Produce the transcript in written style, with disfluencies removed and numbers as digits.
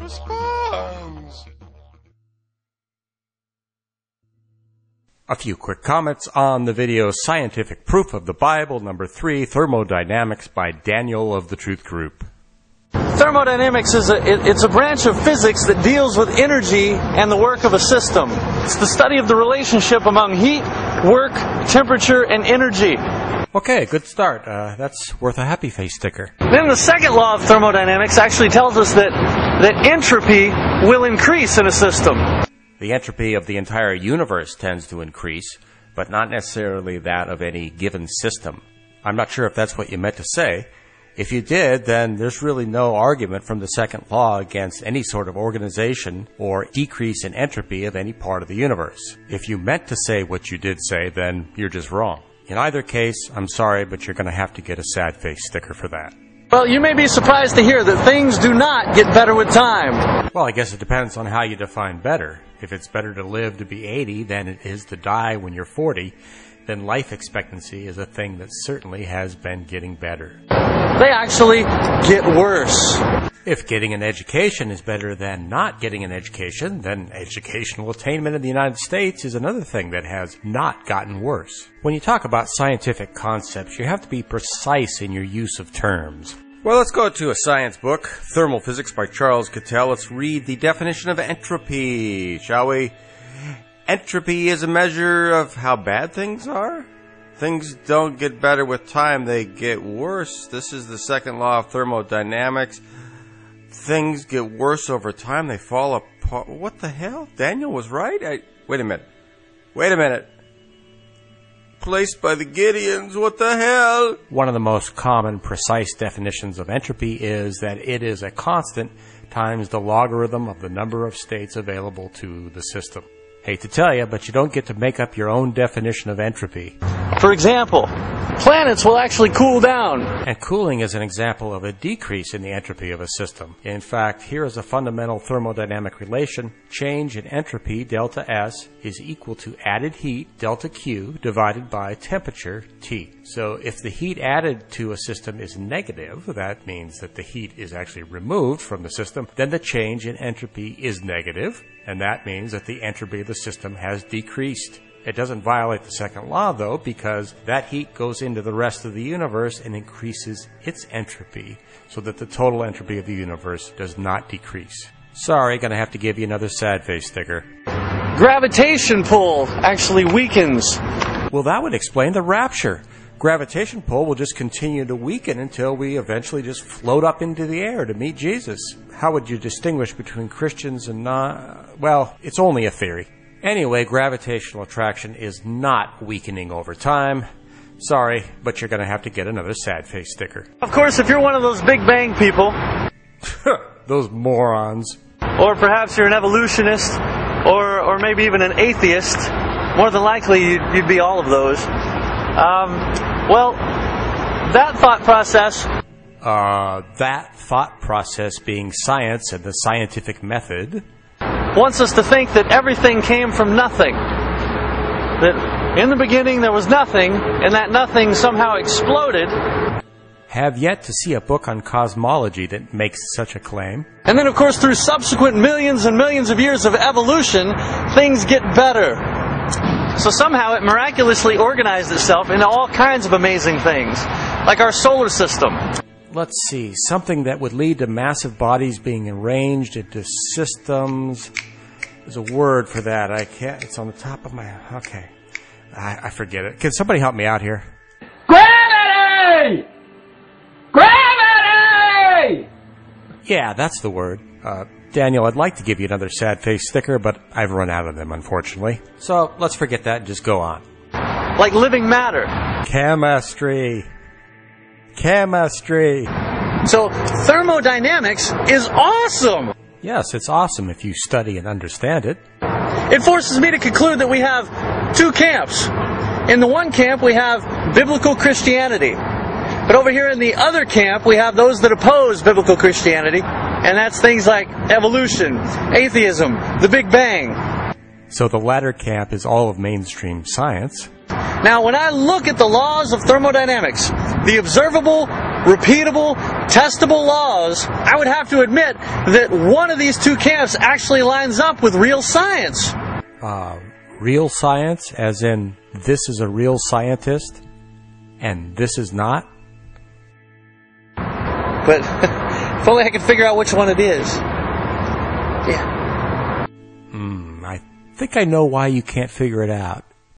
responds. A few quick comments on the video Scientific Proof of the Bible, number 3, Thermodynamics by Daniel of the Truth Group. Thermodynamics is a branch of physics that deals with energy and the work of a system. It's the study of the relationship among heat, work, temperature, and energy. Okay, good start. That's worth a happy face sticker. Then the second law of thermodynamics actually tells us that entropy will increase in a system. The entropy of the entire universe tends to increase, but not necessarily that of any given system. I'm not sure if that's what you meant to say. If you did, then there's really no argument from the second law against any sort of organization or decrease in entropy of any part of the universe. If you meant to say what you did say, then you're just wrong. In either case, I'm sorry, but you're going to have to get a sad face sticker for that. Well, you may be surprised to hear that things do not get better with time. Well, I guess it depends on how you define better. If it's better to live to be 80 than it is to die when you're 40, then life expectancy is a thing that certainly has been getting better. They actually get worse. If getting an education is better than not getting an education, then educational attainment in the United States is another thing that has not gotten worse. When you talk about scientific concepts, you have to be precise in your use of terms. Well, let's go to a science book, Thermal Physics by Charles Cattell. Let's read the definition of entropy, shall we? Entropy is a measure of how bad things are. Things don't get better with time, they get worse. This is the second law of thermodynamics. Things get worse over time, they fall apart. What the hell? Daniel was right? Wait a minute. Placed by the Gideons, what the hell? One of the most common, precise definitions of entropy is that it is a constant times the logarithm of the number of states available to the system. Hate to tell you, but you don't get to make up your own definition of entropy. For example, planets will actually cool down. And cooling is an example of a decrease in the entropy of a system. In fact, here is a fundamental thermodynamic relation. Change in entropy, delta S, is equal to added heat, delta Q, divided by temperature, T. So if the heat added to a system is negative, that means that the heat is actually removed from the system, then the change in entropy is negative, and that means that the entropy of the system has decreased. It doesn't violate the second law, though, because that heat goes into the rest of the universe and increases its entropy, so that the total entropy of the universe does not decrease. Sorry, gonna have to give you another sad face sticker. Gravitation pull actually weakens. Well, that would explain the rapture. Gravitation pull will just continue to weaken until we eventually just float up into the air to meet Jesus. How would you distinguish between Christians and not? Well, it's only a theory. Anyway, gravitational attraction is not weakening over time. Sorry, but you're going to have to get another sad face sticker. Of course, if you're one of those Big Bang people, those morons, or perhaps you're an evolutionist, or maybe even an atheist, more than likely you'd be all of those. Well, that thought process being science and the scientific method, wants us to think that everything came from nothing. That in the beginning there was nothing, and that nothing somehow exploded. Have yet to see a book on cosmology that makes such a claim. And then, of course, through subsequent millions and millions of years of evolution, things get better. So somehow it miraculously organized itself into all kinds of amazing things, like our solar system. Let's see, something that would lead to massive bodies being arranged into systems. There's a word for that. I can't, it's on the top of my, okay. I forget it. Can somebody help me out here? Gravity! Gravity! Yeah, that's the word. Daniel, I'd like to give you another sad face sticker, but I've run out of them, unfortunately. So let's forget that and just go on. Like living matter. Chemistry. So thermodynamics is awesome. Yes, it's awesome if you study and understand it. It forces me to conclude that we have two camps. In the one camp, we have biblical Christianity. But over here in the other camp, we have those that oppose biblical Christianity. And that's things like evolution, atheism, the Big Bang. So the latter camp is all of mainstream science. Now, when I look at the laws of thermodynamics, the observable, repeatable, testable laws, I would have to admit that one of these two camps actually lines up with real science. Real science, as in this is a real scientist and this is not? But if only I could figure out which one it is. Yeah. I think I know why you can't figure it out.